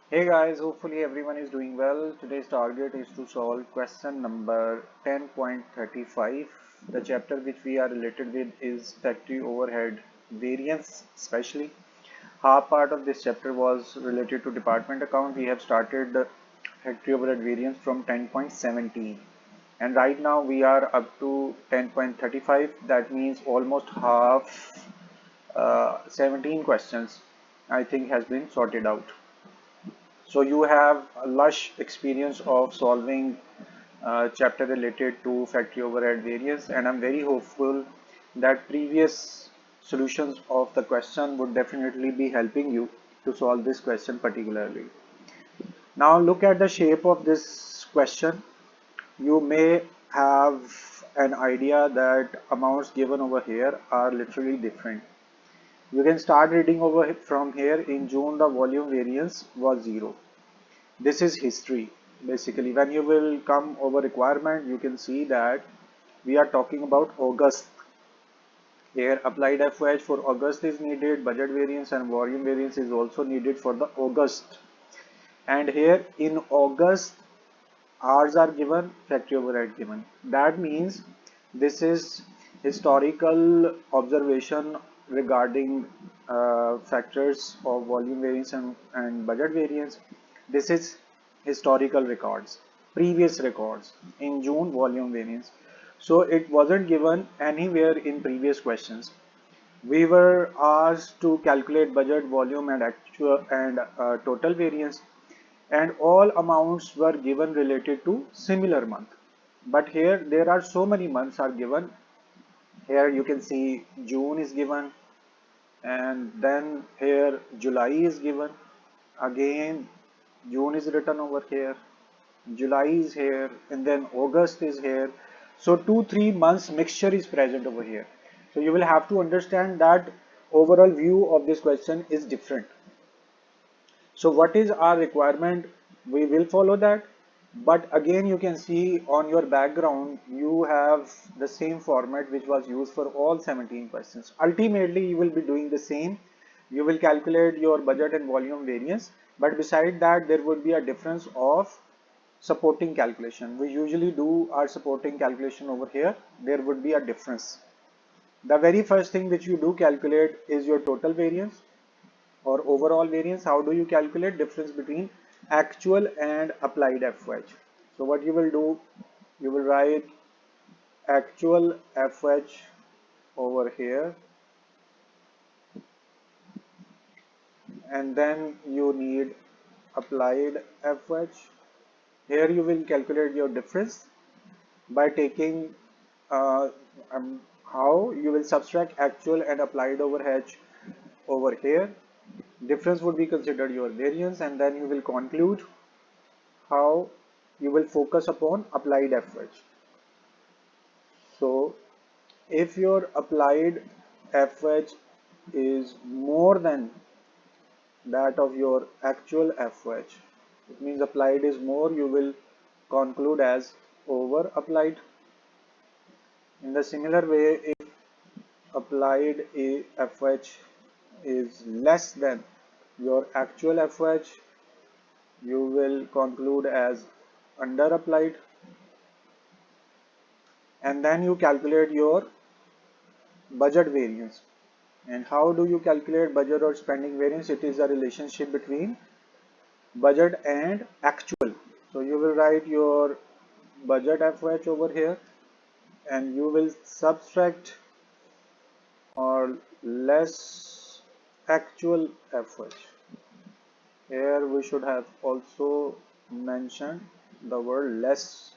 Hey guys, hopefully everyone is doing well. Today's target is to solve question number 10.35. The chapter which we are related with is factory overhead variance especially. Half part of this chapter was related to department account. We have started the factory overhead variance from 10.17 and right now we are up to 10.35. That means almost half 17 questions I think has been sorted out. So you have a lush experience of solving chapter related to factory overhead variance, and I'm very hopeful that previous solutions of the question would definitely be helping you to solve this question particularly. Now look at the shape of this question. You may have an idea that amounts given over here are literally different. You can start reading over from here. In June, the volume variance was 0. This is history. Basically, when you will come over requirement, you can see that we are talking about August. Here applied FOH for August is needed, budget variance and volume variance is also needed for the August. And here in August, hours are given, factory overhead given. That means this is historical observation regarding factors of volume variance and budget variance. This is historical records, previous records in June volume variance. So it wasn't given anywhere in previous questions. We were asked to calculate budget, volume, and actual and total variance, and all amounts were given related to similar month. But here there are so many months are given. Here you can see June is given, and then here July is given. Again June is written over here, July is here, and then August is here. So 2-3 months mixture is present over here. So you will have to understand that overall view of this question is different. So what is our requirement? We will follow that. But again, you can see on your background, you have the same format which was used for all 17 questions. Ultimately, you will be doing the same. You will calculate your budget and volume variance. But beside that, there would be a difference of supporting calculation. We usually do our supporting calculation over here. There would be a difference. The very first thing which you do calculate is your total variance or overall variance. How do you calculate difference between actual and applied FOH? So what you will do, you will write actual FOH over here, and then you need applied FOH. Here you will calculate your difference by taking uh, how you will subtract actual and applied overhead over here. Difference would be considered your variance, and then you will conclude how you will focus upon applied FH. So if your applied FH is more than that of your actual FH, it means applied is more, you will conclude as over applied. In the similar way, if applied FH is less than your actual FH, you will conclude as under applied, and then you calculate your budget variance. And how do you calculate budget or spending variance? It is a relationship between budget and actual. So you will write your budget FOH over here, and you will subtract or less actual FOH. Here we should have also mentioned the word less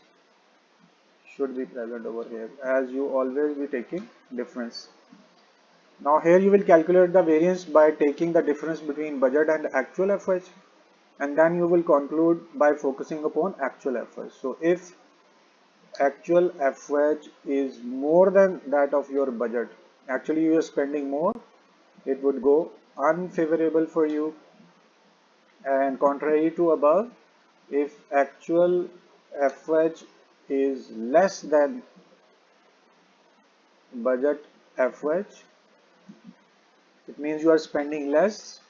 should be present over here, as you always be taking difference. Now here you will calculate the variance by taking the difference between budget and actual FH, and then you will conclude by focusing upon actual FH. So if actual FH is more than that of your budget, actually you are spending more, it would go unfavorable for you. And contrary to above, if actual FH is less than budget FH, it means you are spending less,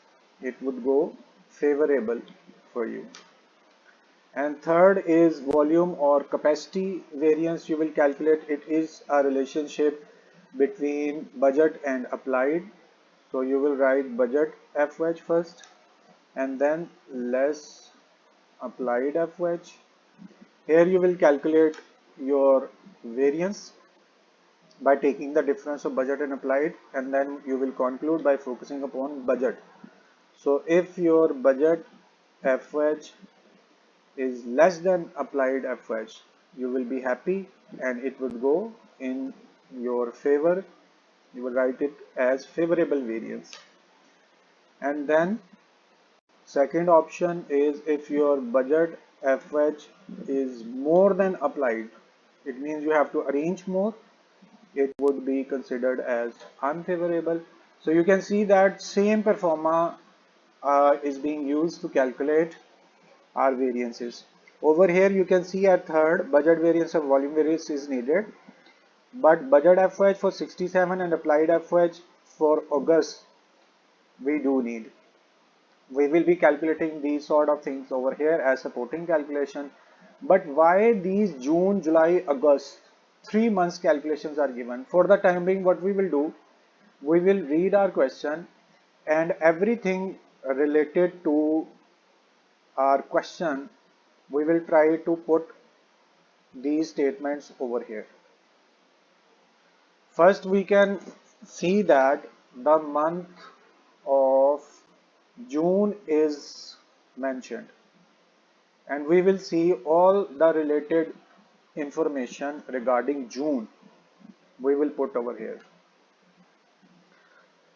it would go favorable for you. And third is volume or capacity variance. You will calculate, it is a relationship between budget and applied. So you will write budget FH first and then less applied FH. Here you will calculate your variance by taking the difference of budget and applied, and then you will conclude by focusing upon budget. So if your budget FH is less than applied FH, you will be happy and it would go in your favor. You will write it as favorable variance. And then second option is if your budget FH is more than applied, it means you have to arrange more, it would be considered as unfavorable. So you can see that same performa is being used to calculate our variances. Over here you can see at third, budget variance of volume variance is needed, but budget FH for 67 and applied FH for August we do need. We will be calculating these sort of things over here as supporting calculation. But why these June, July, August 3 months calculations are given? For the time being, what we will do, we will read our question and everything related to our question, we will try to put these statements over here. First, we can see that the month of June is mentioned, and we will see all the related information regarding June we will put over here.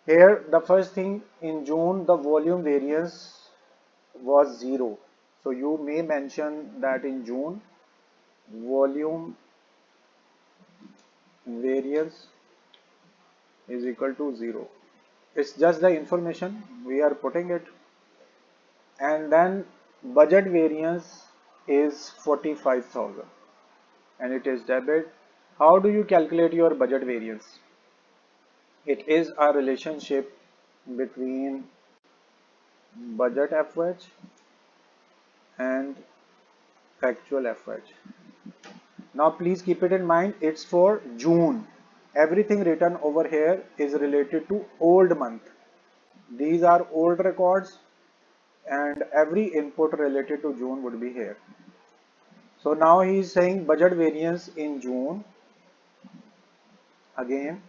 Here the first thing, in June the volume variance was 0. So you may mention that in June volume variance is equal to 0. It's just the information we are putting it. And then budget variance is 45,000 and it is debit. How do you calculate your budget variance? It is a relationship between budget FH and actual FH. Now please keep it in mind, it's for June. Everything written over here is related to old month. These are old records and every input related to June would be here. So now he is saying budget variance in June, again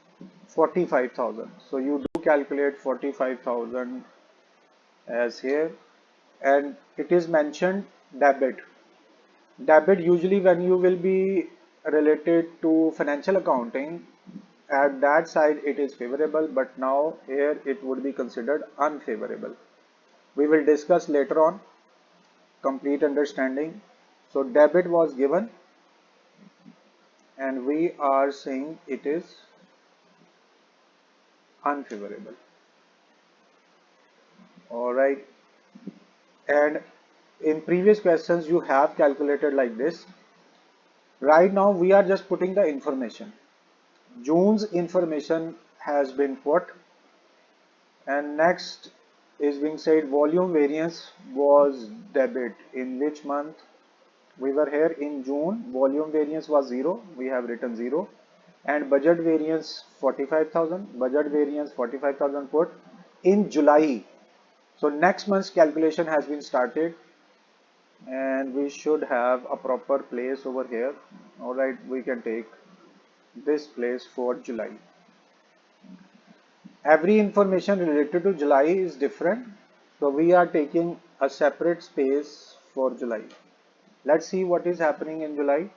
45,000. So you do calculate 45,000 as here, and it is mentioned debit. Debit, usually when you will be related to financial accounting, at that side it is favorable, but now here it would be considered unfavorable. We will discuss later on complete understanding. So debit was given and we are saying it is unfavorable. Alright, and in previous questions you have calculated like this. Right now we are just putting the information. June's information has been put, and next is being said volume variance was debit. In which month? We were here in June. Volume variance was 0. We have written 0. And budget variance 45,000. Budget variance 45,000 put in July. So next month's calculation has been started, and we should have a proper place over here. Alright, we can take this place for July. Every information related to July is different, so we are taking a separate space for July. Let's see what is happening in July.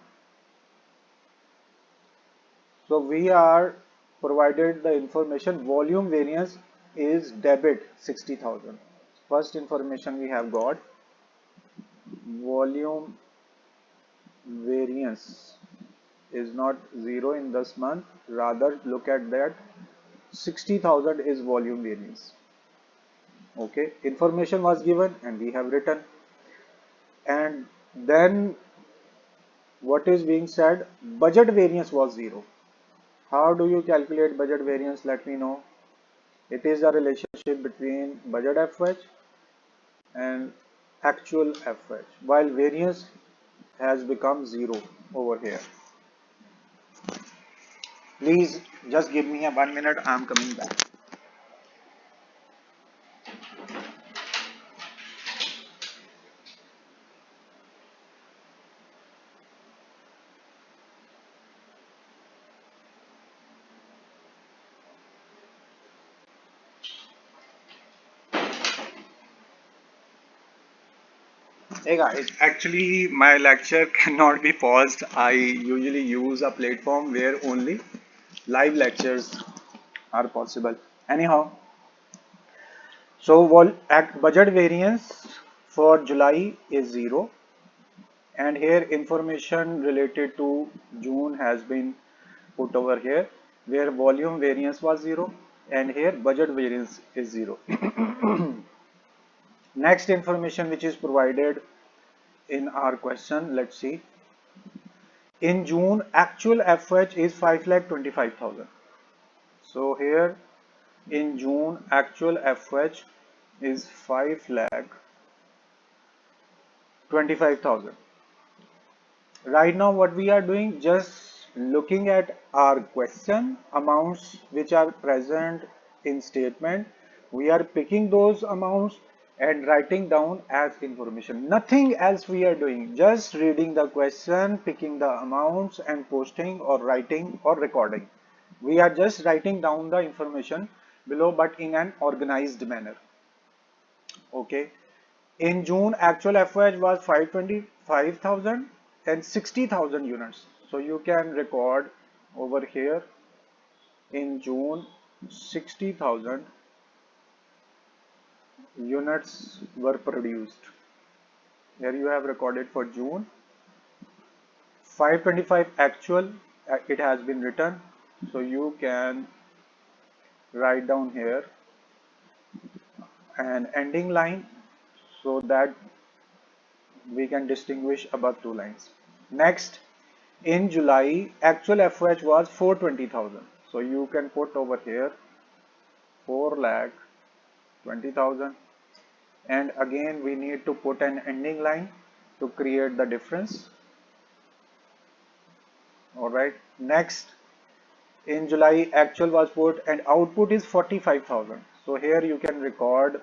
So we are provided the information volume variance is debit 60,000. First information we have got, volume variance is not 0 in this month, rather look at that, 60,000 is volume variance. Okay, information was given and we have written. And then what is being said, budget variance was 0. How do you calculate budget variance? Let me know. It is a relationship between budget FH and actual FH, while variance has become 0 over here. Please just give me a 1 minute, I'm coming back. Hey guys, actually my lecture cannot be paused. I usually use a platform where only live lectures are possible. Anyhow, so budget variance for July is 0, and here information related to June has been put over here, where volume variance was 0 and here budget variance is 0. Next information which is provided in our question, let's see. In June, actual FH is 5,25,000. So here in June, actual FH is 5,25,000. Right now what we are doing, just looking at our question amounts which are present in statement. We are picking those amounts and writing down as information. Nothing else we are doing, just reading the question, picking the amounts and posting or writing or recording. We are just writing down the information below, but in an organized manner. Okay. In June, actual FOH was 525,000 and 60,000 units. So you can record over here in June 60,000 units were produced. Here you have recorded for June 525 actual, it has been written. So you can write down here an ending line so that we can distinguish above two lines. Next, in July, actual FOH was 420,000. So you can put over here 4,20,000, and again we need to put an ending line to create the difference. Alright, next, in July, actual was put and output is 45,000. So here you can record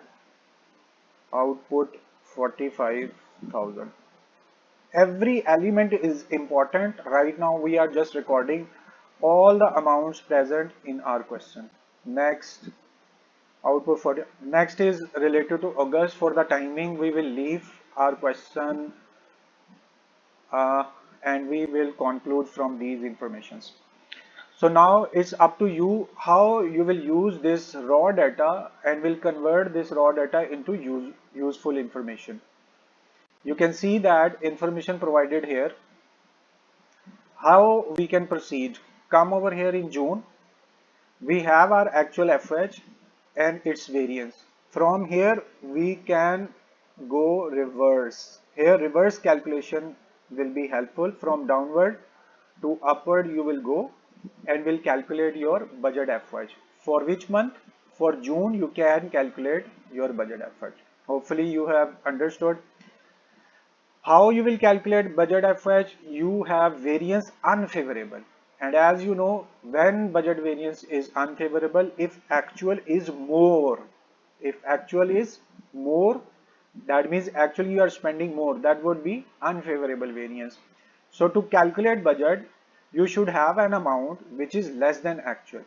output 45,000. Every element is important. Right now we are just recording all the amounts present in our question. Next, output for next is related to August. For the timing, we will leave our question and we will conclude from these informations. So now it's up to you how you will use this raw data and will convert this raw data into useful information. You can see that information provided here. How we can proceed? Come over here in June. We have our actual FH and its variance. From here we can go reverse. Here reverse calculation will be helpful. From downward to upward you will go and will calculate your budget FH. For which month? For June you can calculate your budget FH. Hopefully you have understood. How you will calculate budget FH? You have variance unfavorable, and as you know, when budget variance is unfavorable, if actual is more, that means actually you are spending more, that would be unfavorable variance. So to calculate budget, you should have an amount which is less than actual.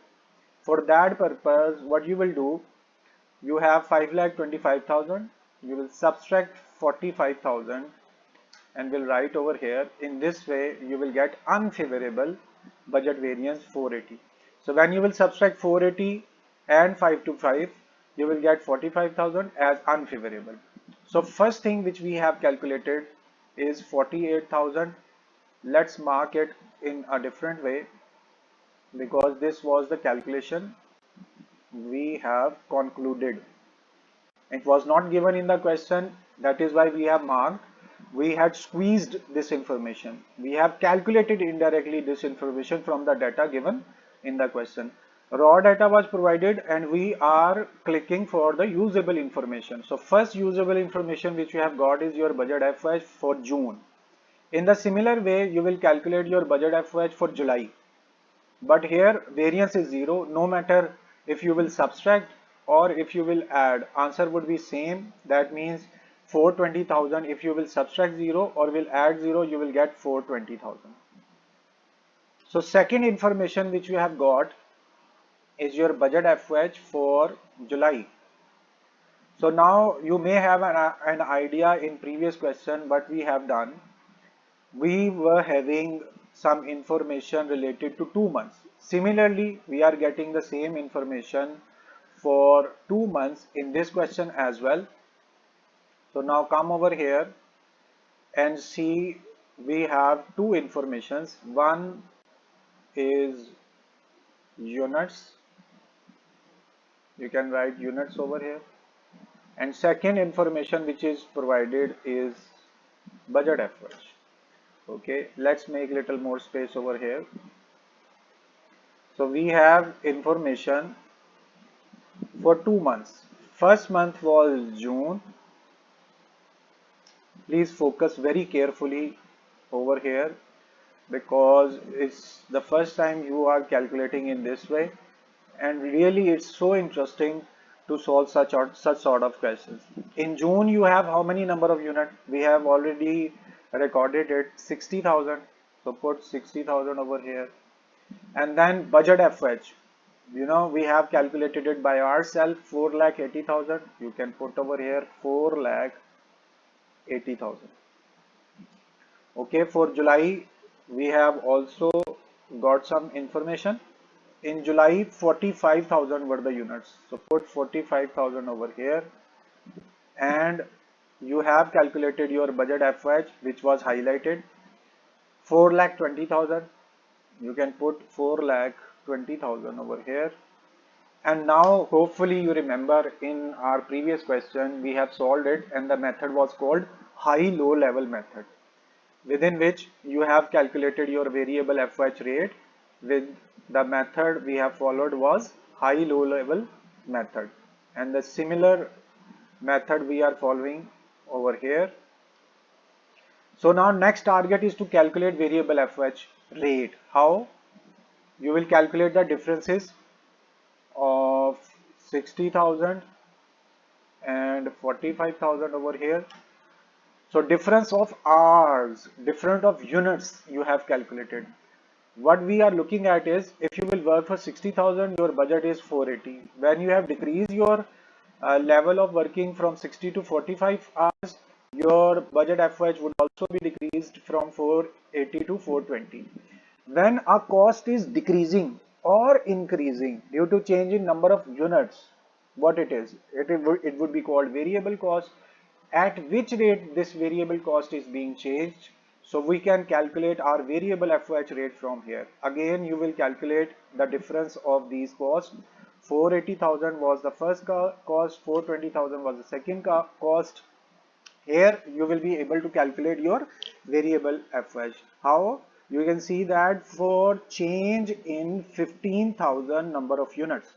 For that purpose, what you will do, you have 5,25,000, you will subtract 45,000 and will write over here. In this way you will get unfavorable budget variance 480. So when you will subtract 480 and 525, you will get 45,000 as unfavorable. So first thing which we have calculated is 48,000. Let's mark it in a different way because this was the calculation we have concluded. It was not given in the question, that is why we have marked. We had squeezed this information. We have calculated indirectly this information from the data given in the question. Raw data was provided and we are clicking for the usable information. So first usable information which we have got is your budget FH for June. In the similar way, you will calculate your budget FH for July. But here variance is 0, no matter if you will subtract or if you will add, answer would be same. That means 420,000. If you will subtract 0 or will add 0, you will get 420,000. So second information which we have got is your budget FH for July. So now you may have an idea in previous question what we have done. We were having some information related to 2 months. Similarly, we are getting the same information for 2 months in this question as well. So now come over here and see we have two informations. One is units. You can write units over here. And second information which is provided is budget FH. Okay, let's make little more space over here. So we have information for 2 months. First month was June. Please focus very carefully over here because it's the first time you are calculating in this way, and really it's so interesting to solve such sort of questions. In June you have how many number of units? We have already recorded it 60,000. So put 60,000 over here. And then budget FH. You know, we have calculated it by ourselves, 4,80,000. You can put over here 4,80,000. Okay, for July, we have also got some information. In July, 45,000 were the units. So put 45,000 over here. And you have calculated your budget FH, which was highlighted, 4,20,000. You can put 4,20,000 over here. And now hopefully you remember in our previous question we have solved it, and the method was called high-low level method, within which you have calculated your variable FH rate. With the method we have followed was high-low level method, and the similar method we are following over here. So now next target is to calculate variable FH rate. How? You will calculate the differences of 60,000 and 45,000 over here. So difference of hours, difference of units you have calculated. What we are looking at is, if you will work for 60,000, your budget is 480. When you have decreased your level of working from 60 to 45 hours, your budget FH would also be decreased from 480 to 420. When a cost is decreasing or increasing due to change in number of units, what it is? It would be called variable cost. At which rate this variable cost is being changed? So we can calculate our variable FOH rate from here. Again, you will calculate the difference of these costs. 480,000 was the first cost, 420,000 was the second cost. Here you will be able to calculate your variable FH. How? You can see that for change in 15,000 number of units,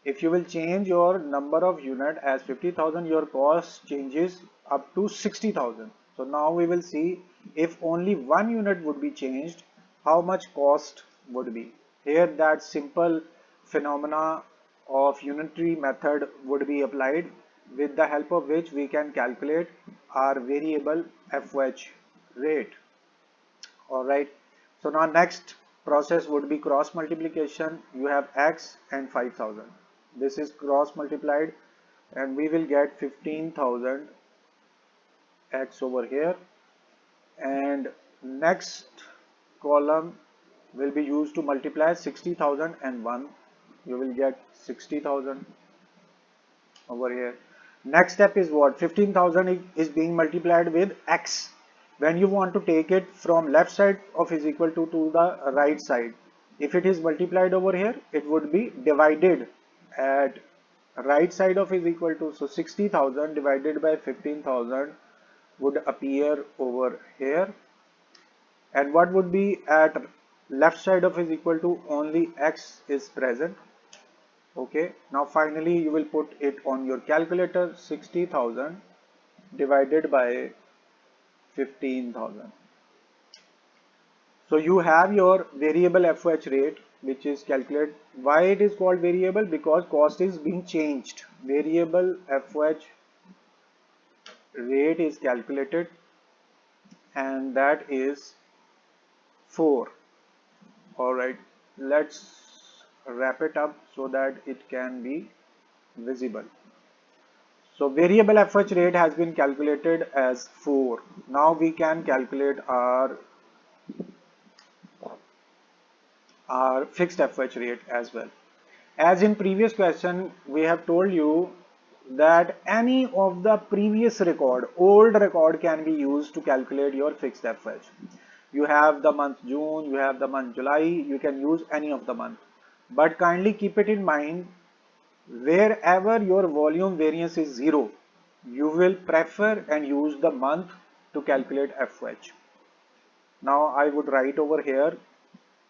if you will change your number of unit as 50,000, your cost changes up to 60,000. So now we will see if only one unit would be changed, how much cost would be. Here that simple phenomena of unitary method would be applied, with the help of which we can calculate our variable FOH rate. Alright, so now next process would be cross multiplication. You have X and 5,000. This is cross multiplied and we will get 15,000 X over here, and next column will be used to multiply 60,000 and 1. You will get 60,000 over here. Next step is what? 15,000 is being multiplied with X. When you want to take it from left side of is equal to the right side, if it is multiplied over here, it would be divided at right side of is equal to, so 60,000 divided by 15,000 would appear over here. And what would be at left side of is equal to only x is present. Okay, now finally you will put it on your calculator. 60,000 divided by 15,000. So you have your variable FOH rate, which is calculated. Why it is called variable? Because cost is being changed. Variable FOH rate is calculated, and that is 4. All right, let's wrap it up so that it can be visible. So variable FOH rate has been calculated as 4. Now we can calculate our fixed FOH rate as well. As in previous question, we have told you that any of the previous record, old record, can be used to calculate your fixed FOH. You have the month June, you have the month July, you can use any of the month. But kindly keep it in mind, wherever your volume variance is 0, you will prefer and use the month to calculate FOH. Now I would write over here,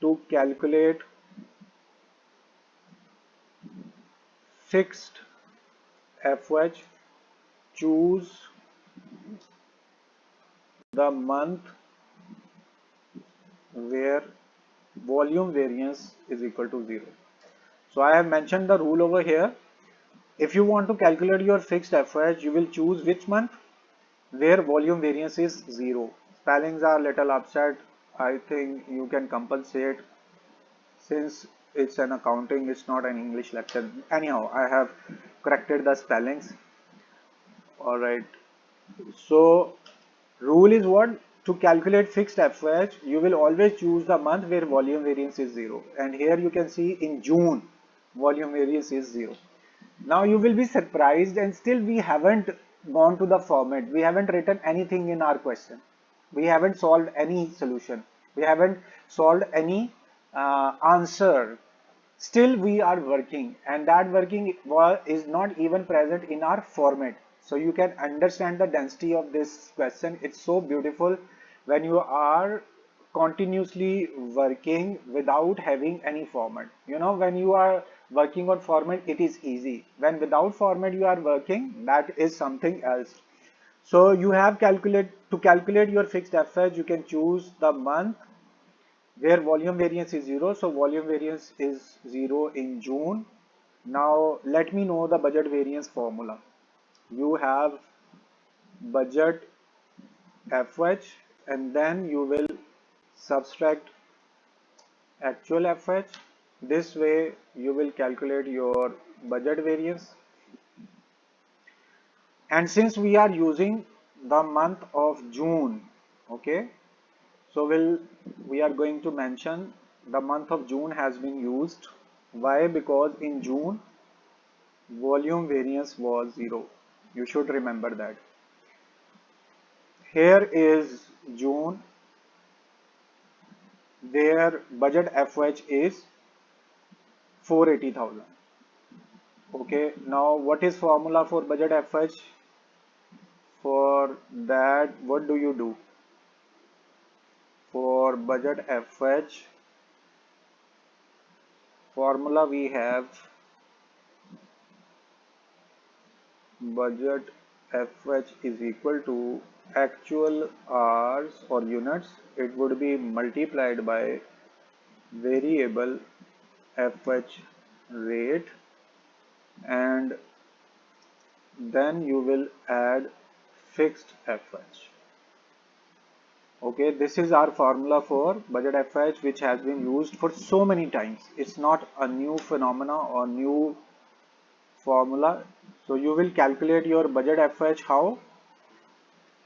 to calculate fixed FOH, choose the month where volume variance is equal to 0. So I have mentioned the rule over here. If you want to calculate your fixed FOH, you will choose which month where volume variance is 0. Spellings are little upset. I think you can compensate, since it's an accounting, it's not an English lecture. Anyhow, I have corrected the spellings. All right. So rule is what? To calculate fixed FOH, you will always choose the month where volume variance is 0. And here you can see in June, volume variance is 0. Now you will be surprised, and still we haven't gone to the format. We haven't written anything in our question. We haven't solved any solution. We haven't solved any answer. Still we are working, and that working is not even present in our format. So you can understand the density of this question. It's so beautiful when you are continuously working without having any format. You know, when you are working on format, it is easy. When without format you are working, that is something else. So you have to calculate your fixed FH, you can choose the month where volume variance is 0. So volume variance is 0 in June. Now let me know the budget variance formula. You have budget FH, and then you will subtract actual FH. This way you will calculate your budget variance. And since we are using the month of June, okay, so we are going to mention the month of June has been used. Why? Because in June volume variance was 0. You should remember that. Here is June, their budget FOH is 480,000. Okay, now what is formula for budget FOH? For that, what do you do? For budget FOH formula, we have budget FOH is equal to actual hours or units. It would be multiplied by variable FOH rate, and then you will add fixed FOH. Okay, this is our formula for budget FOH, which has been used for so many times. It's not a new phenomena or new formula. So you will calculate your budget FOH how?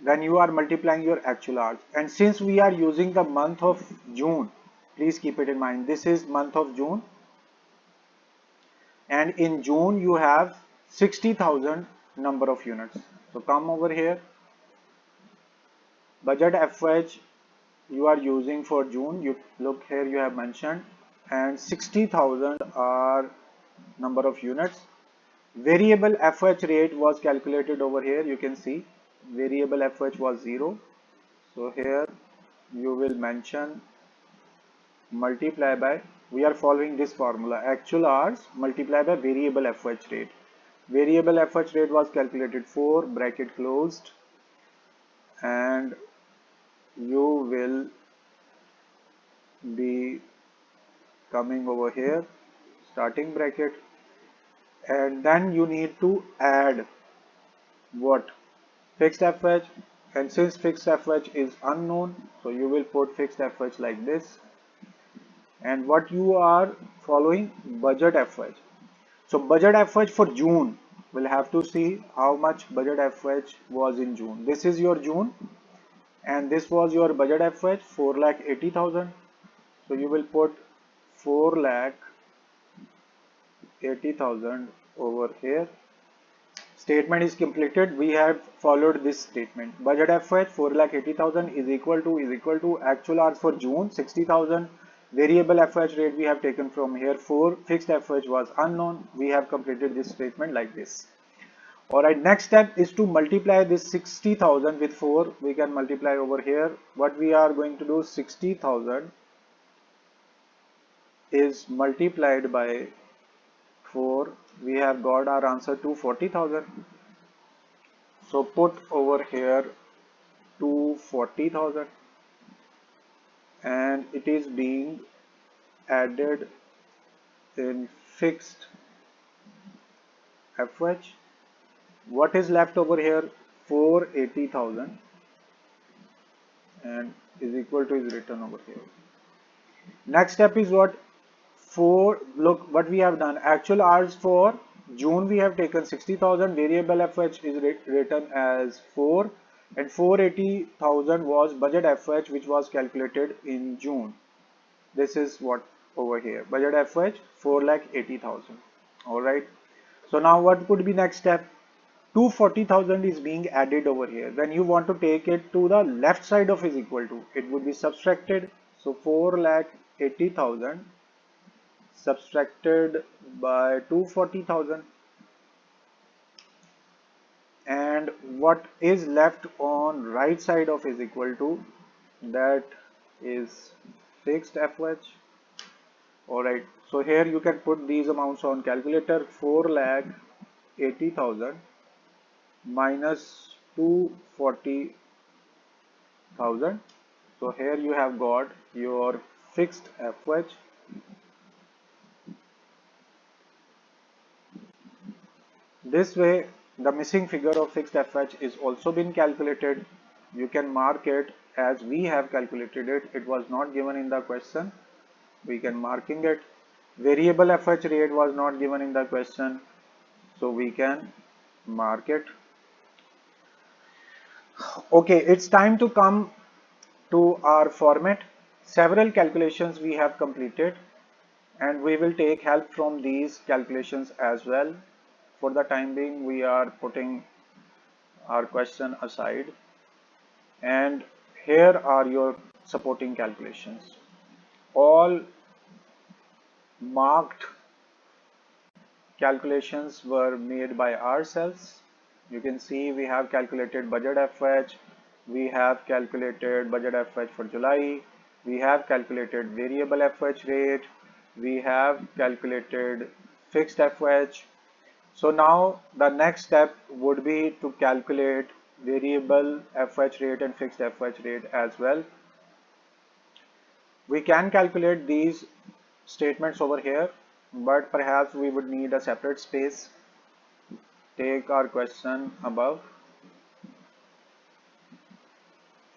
When you are multiplying your actual hours. And since we are using the month of June, please keep it in mind, this is month of June, and in June you have 60,000 number of units. So come over here, budget FOH you are using for June, you look here, you have mentioned, and 60,000 are number of units. Variable FOH rate was calculated over here. You can see variable FOH was 0. So here you will mention multiply by, we are following this formula, actual hours multiply by variable FH rate. Variable FH rate was calculated 4 bracket closed, and you will be coming over here, starting bracket, and then you need to add what? Fixed FH, and since fixed FH is unknown, so you will put fixed FH like this, and what you are following, budget FH. So budget FH for June, we'll have to see how much budget FH was in June. This is your June, and this was your budget FH 4,80,000. So you will put 4,80,000 over here. Statement is completed. We have followed this statement. Budget FH 4,80,000 is equal to actual hours for June 60,000. Variable FH rate we have taken from here 4. Fixed FH was unknown. We have completed this statement like this. Alright, next step is to multiply this 60,000 with 4. We can multiply over here. What we are going to do, 60,000 is multiplied by 4. We have got our answer to 40,000. So put over here to 40,000, and it is being added in fixed FH. What is left over here? 480,000, and is equal to is written over here. Next step is what? Look what we have done. Actual hours for June we have taken 60,000. Variable FH is written as 4, and 480,000 was budget FH which was calculated in June. This is what over here, budget FH 4,80,000. Alright, so now what could be next step? 240,000 is being added over here. When you want to take it to the left side of is equal to, it would be subtracted. So 4,80,000 subtracted by 240,000, and what is left on right side of is equal to, that is fixed FH. Alright, so here you can put these amounts on calculator. 4,80,000 minus 240,000. So here you have got your fixed FH. This way the missing figure of fixed FH is also been calculated. You can mark it as we have calculated it. It was not given in the question. We can marking it. Variable FH rate was not given in the question, so we can mark it. Okay, it's time to come to our format. Several calculations we have completed, and we will take help from these calculations as well. For the time being, we are putting our question aside, and here are your supporting calculations. All marked calculations were made by ourselves. You can see we have calculated budget FH, we have calculated budget FH for July, we have calculated variable FH rate, we have calculated fixed FH. So now the next step would be to calculate variable FH rate and fixed FH rate as well. We can calculate these statements over here, but perhaps we would need a separate space. Take our question above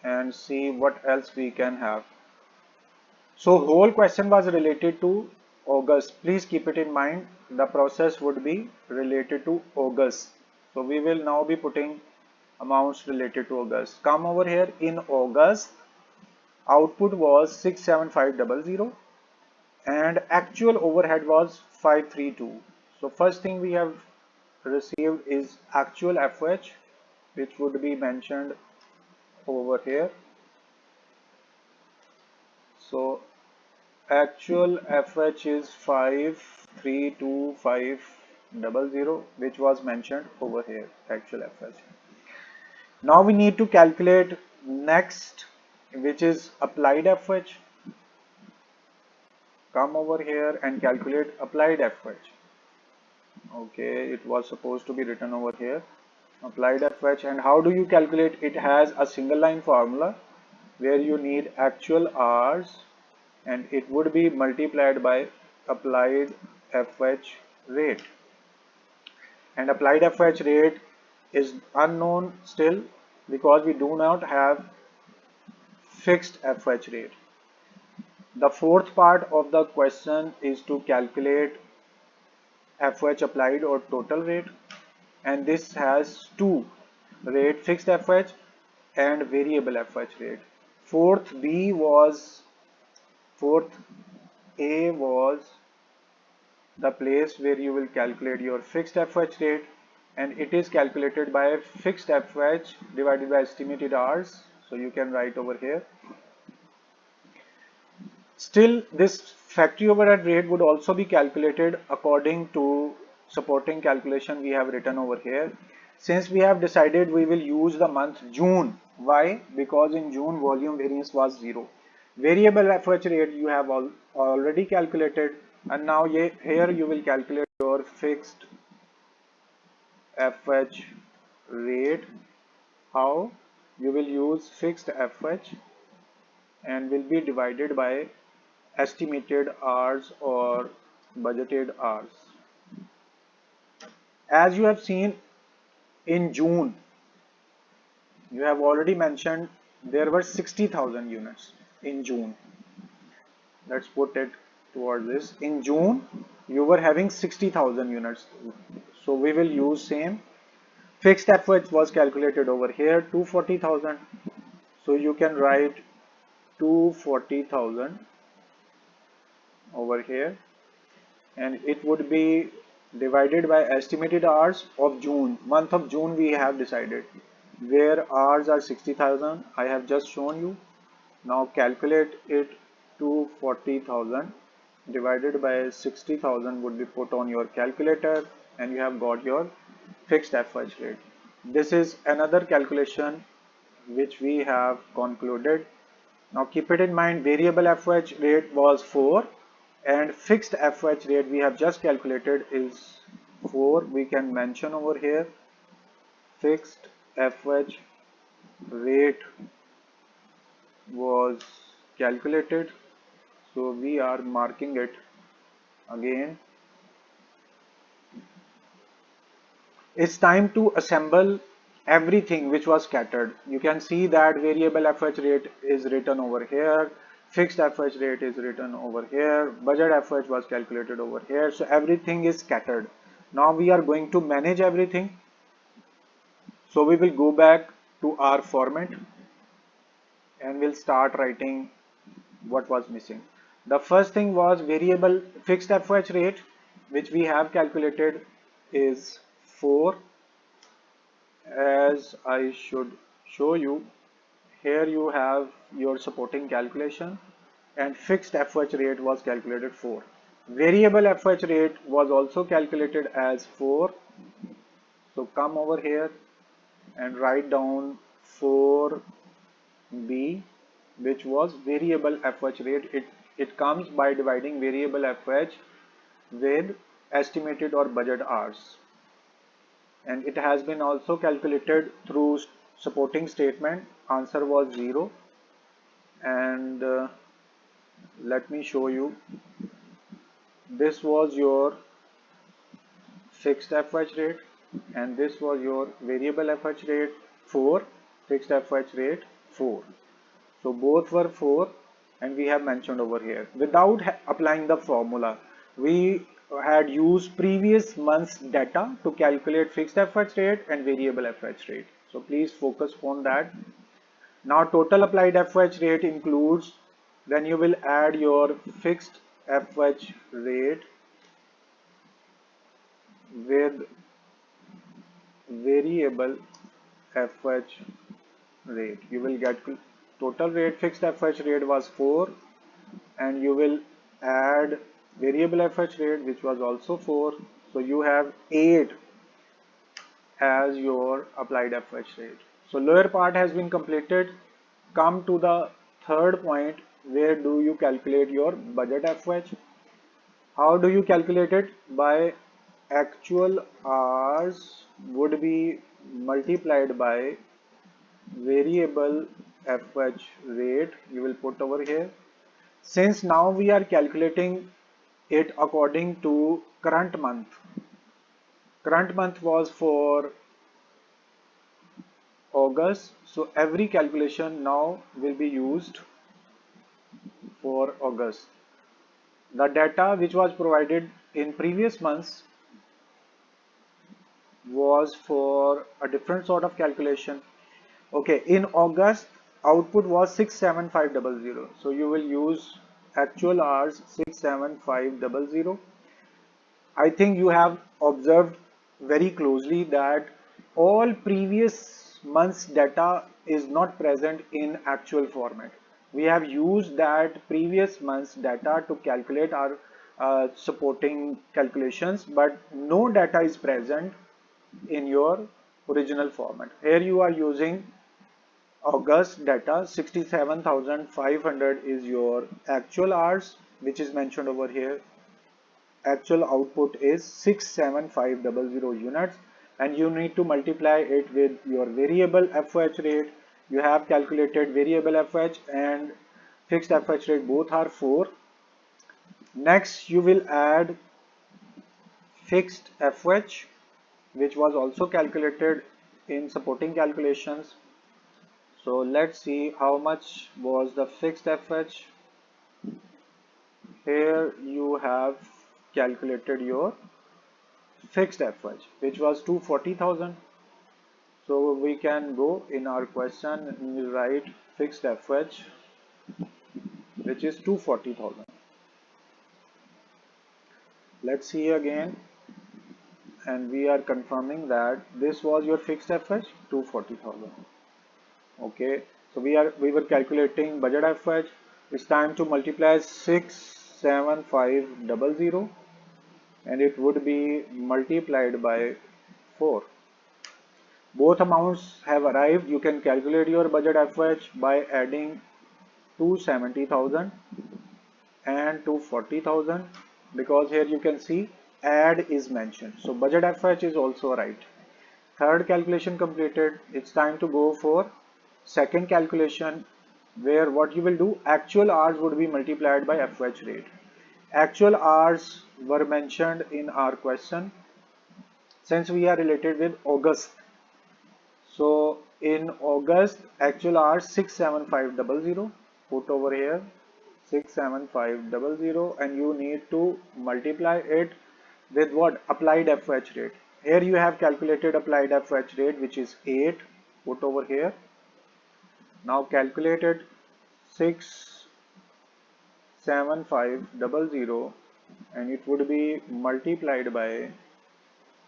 and see what else we can have. So whole question was related to August. Please keep it in mind, the process would be related to August. So we will now be putting amounts related to August. Come over here. In August, output was 67500 and actual overhead was 532. So first thing we have received is actual FH, which would be mentioned over here. So actual FH is 532,500, which was mentioned over here, actual FH. Now we need to calculate next, which is applied FH. come over here and calculate applied FH. Okay, it was supposed to be written over here. Applied FH, and how do you calculate? It has a single line formula where you need actual hours and it would be multiplied by applied FH rate. And applied FH rate is unknown still because we do not have fixed FH rate. The fourth part of the question is to calculate FH applied or total rate, and this has two rate, fixed FH and variable FH rate. Fourth A was the place where you will calculate your fixed FH rate, and it is calculated by fixed FH divided by estimated hours. So you can write over here. Still, this factory overhead rate would also be calculated according to supporting calculation we have written over here. Since we have decided we will use the month June. Why? Because in June volume variance was 0. Variable FH rate you have already calculated, and now here you will calculate your fixed FH rate. How? You will use fixed FH and will be divided by estimated hours or budgeted hours. As you have seen in June, you have already mentioned there were 60,000 units in June. Let's put it towards this. In June, you were having 60,000 units. So we will use same. Fixed FH was calculated over here, 240,000. So you can write 240,000 over here, and it would be divided by estimated hours of June. Month of June we have decided, where hours are 60,000. I have just shown you. Now calculate it. 240,000 divided by 60,000 would be put on your calculator, and you have got your fixed FH rate. This is another calculation which we have concluded. Now keep it in mind, variable FH rate was 4 and fixed FH rate we have just calculated is 4. We can mention over here fixed FH rate was calculated. So we are marking it again. It's time to assemble everything which was scattered. You can see that variable FH rate is written over here, fixed FH rate is written over here, budget FH was calculated over here. So everything is scattered. Now we are going to manage everything. So we will go back to our format and we'll start writing what was missing. The first thing was variable fixed FH rate, which we have calculated is 4. As I should show you, here you have your supporting calculation, and fixed FH rate was calculated 4. Variable FH rate was also calculated as 4. So come over here and write down 4B, which was variable FH rate. It comes by dividing variable FH with estimated or budget hours. And it has been also calculated through supporting statement. Answer was 0. And let me show you. This was your fixed FH rate and this was your variable FH rate 4, fixed FH rate 4. So both were 4 and we have mentioned over here. Without applying the formula, we had used previous month's data to calculate fixed FH rate and variable FH rate. So please focus on that. Now total applied FH rate includes when you will add your fixed FH rate with variable FH rate. You will get total rate. Fixed FH rate was 4 and you will add variable FH rate which was also 4. So you have 8 as your applied FH rate. So lower part has been completed. Come to the third point, where do you calculate your budget FH? How do you calculate it? By actual hours would be multiplied by variable FH rate. You will put over here. Since now we are calculating it according to current month. Current month was for August. So every calculation now will be used for August. The data which was provided in previous months was for a different sort of calculation. Okay, in August output was 67500. So you will use actual hours 67500. I think you have observed very closely that all previous months data is not present in actual format. We have used that previous months data to calculate our supporting calculations, but no data is present in your original format. Here you are using August data. 67,500 is your actual hours, which is mentioned over here. Actual output is 67500 units, and you need to multiply it with your variable FOH rate. You have calculated variable FH and fixed FH rate, both are 4. Next you will add fixed FH, which was also calculated in supporting calculations. So let's see how much was the fixed FH. Here you have calculated your fixed FH, which was 240,000. So we can go in our question and write fixed FH, which is 240,000. Let's see again, and we are confirming that this was your fixed FH, 240,000. Okay, so we were calculating budget FH. It's time to multiply 67500, and it would be multiplied by 4. Both amounts have arrived. You can calculate your budget FH by adding 270,000 and 240,000, because here you can see add is mentioned. So budget FH is also right. Third calculation completed. It's time to go for second calculation, where what you will do, actual hours would be multiplied by FH rate. Actual hours were mentioned in our question since we are related with August. So in August, actual hours 67500, put over here 67500, and you need to multiply it with what? Applied FH rate. Here you have calculated applied FH rate, which is 8, put over here. Now calculate it, 67500, and it would be multiplied by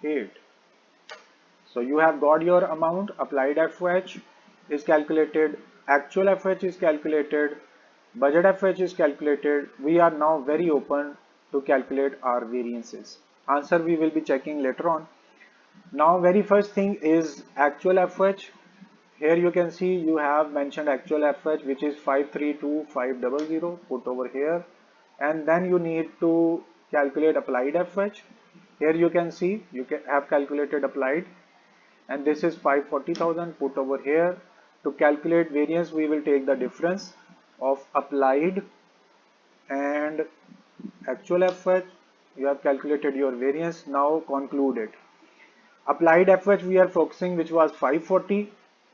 8. So you have got your amount. Applied FH is calculated, actual FH is calculated, budget FH is calculated. We are now very open to calculate our variances. Answer we will be checking later on. Now very first thing is actual FH. Here you can see you have mentioned actual FH, which is 532500, put over here, and then you need to calculate applied FH. Here you can see you have calculated applied, and this is 540,000, put over here. To calculate variance, we will take the difference of applied and actual FH. You have calculated your variance. Now conclude it. Applied FH we are focusing, which was 540,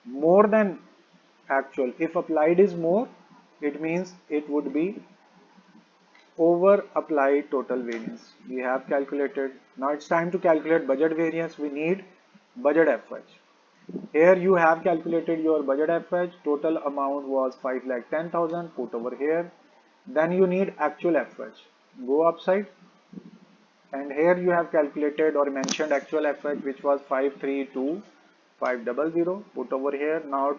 more than actual. If applied is more, it means it would be over applied total variance. We have calculated. Now it's time to calculate budget variance. We need budget FH. Here you have calculated your budget FH. Total amount was 5,10,000, put over here. Then you need actual FH. Go upside, and here you have calculated or mentioned actual FH, which was 532,500, put over here. Now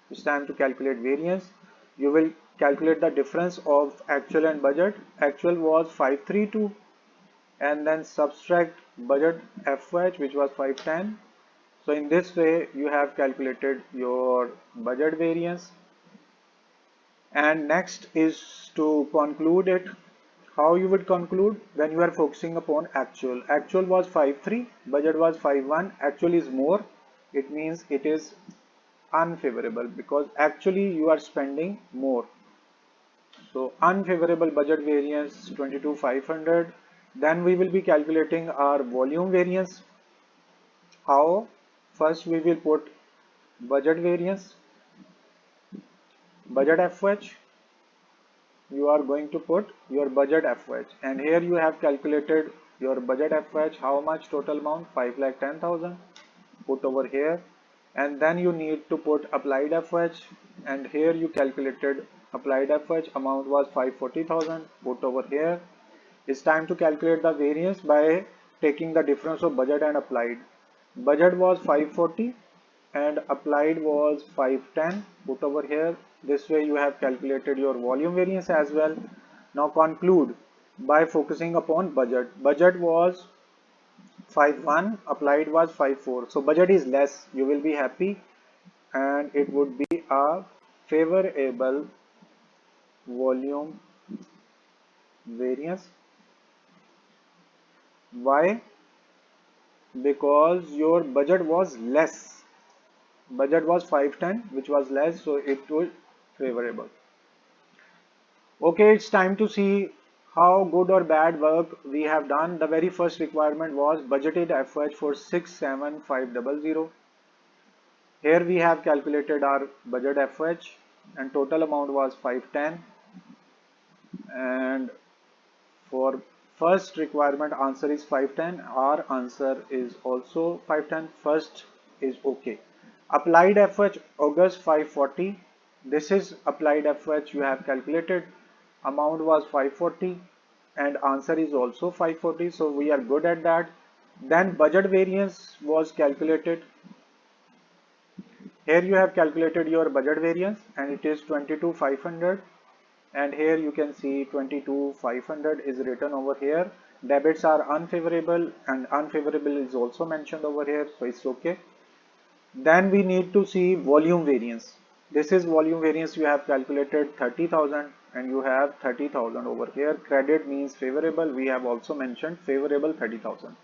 it's time to calculate variance. You will calculate the difference of actual and budget. Actual was 532, and then subtract budget FH, which was 510. So in this way you have calculated your budget variance. And next is to conclude it. How you would conclude when you are focusing upon actual? Actual was 5.3, budget was 5.1. Actual is more. It means it is unfavorable because actually you are spending more. So unfavorable budget variance 22,500. Then we will be calculating our volume variance. How? First we will put budget variance, budget FH. You are going to put your budget FH, and here you have calculated your budget FH. How much total amount? 5,10,000. Put over here, and then you need to put applied FH, and here you calculated applied FH amount was 540,000. Put over here. It's time to calculate the variance by taking the difference of budget and applied. Budget was 540 and applied was 510. Put over here. This way you have calculated your volume variance as well. Now conclude by focusing upon budget. Budget was 5.1, applied was 5.4. So budget is less. You will be happy, and it would be a favorable volume variance. Why? Because your budget was less. Budget was 510, which was less, so it was favorable. Okay, it's time to see how good or bad work we have done. The very first requirement was budgeted FH for 67500. Here we have calculated our budget FH and total amount was 510, and for first requirement answer is 510. Our answer is also 510. First is okay. Applied FH August 540. This is applied FH you have calculated. Amount was 540 and answer is also 540. So we are good at that. Then budget variance was calculated. Here you have calculated your budget variance and it is 22,500. And here you can see 22,500 is written over here. Debits are unfavorable and unfavorable is also mentioned over here, so it's okay. Then we need to see volume variance. This is volume variance. You have calculated 30,000 and you have 30,000 over here. Credit means favorable. We have also mentioned favorable 30,000.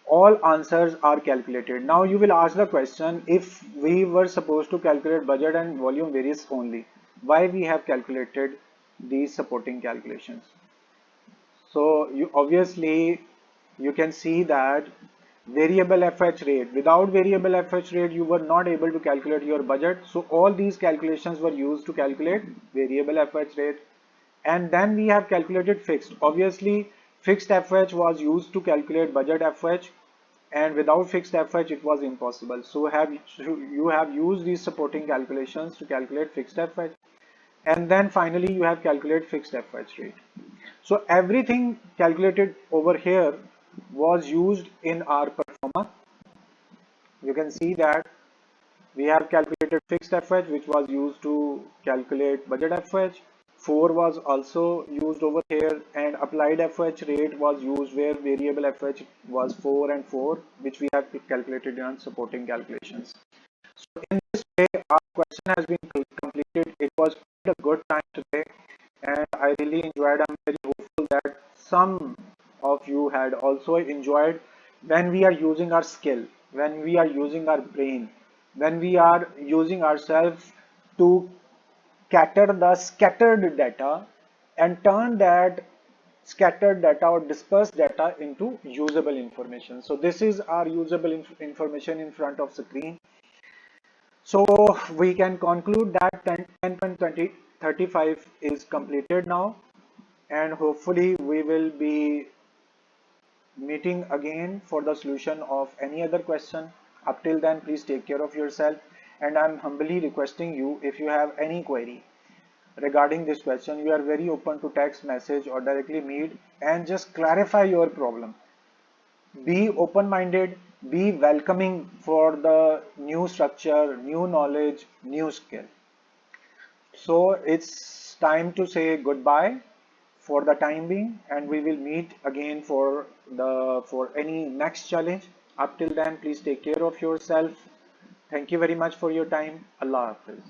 All answers are calculated. Now you will ask the question, if we were supposed to calculate budget and volume variance only, why we have calculated these supporting calculations? So you obviously you can see that variable FH rate, without variable FH rate you were not able to calculate your budget. So all these calculations were used to calculate variable FH rate, and then we have calculated fixed. Obviously fixed FH was used to calculate budget FH, and without fixed FH it was impossible. So you have used these supporting calculations to calculate fixed FH, and then finally you have calculated fixed FH rate. So everything calculated over here was used in our performer. You can see that we have calculated fixed FH, which was used to calculate budget FH. 4 was also used over here, and applied FH rate was used where variable FH was 4 and 4, which we have calculated in supporting calculations. So in this way, our question has been completed. It was quite a good time today, and I really enjoyed. I'm very hopeful that some of you had also enjoyed. When we are using our skill, when we are using our brain, when we are using ourselves to cater the scattered data and turn that scattered data or dispersed data into usable information. So this is our usable information in front of screen. So we can conclude that 10.2035 is completed now, and hopefully we will be meeting again for the solution of any other question. Up till then, please take care of yourself, and I'm humbly requesting you, if you have any query regarding this question, you are very open to text message or directly meet and just clarify your problem. Be open-minded, be welcoming for the new structure, new knowledge, new skill. So it's time to say goodbye for the time being, and we will meet again for any next challenge. Up till then, please take care of yourself. Thank you very much for your time. Allah Hafiz.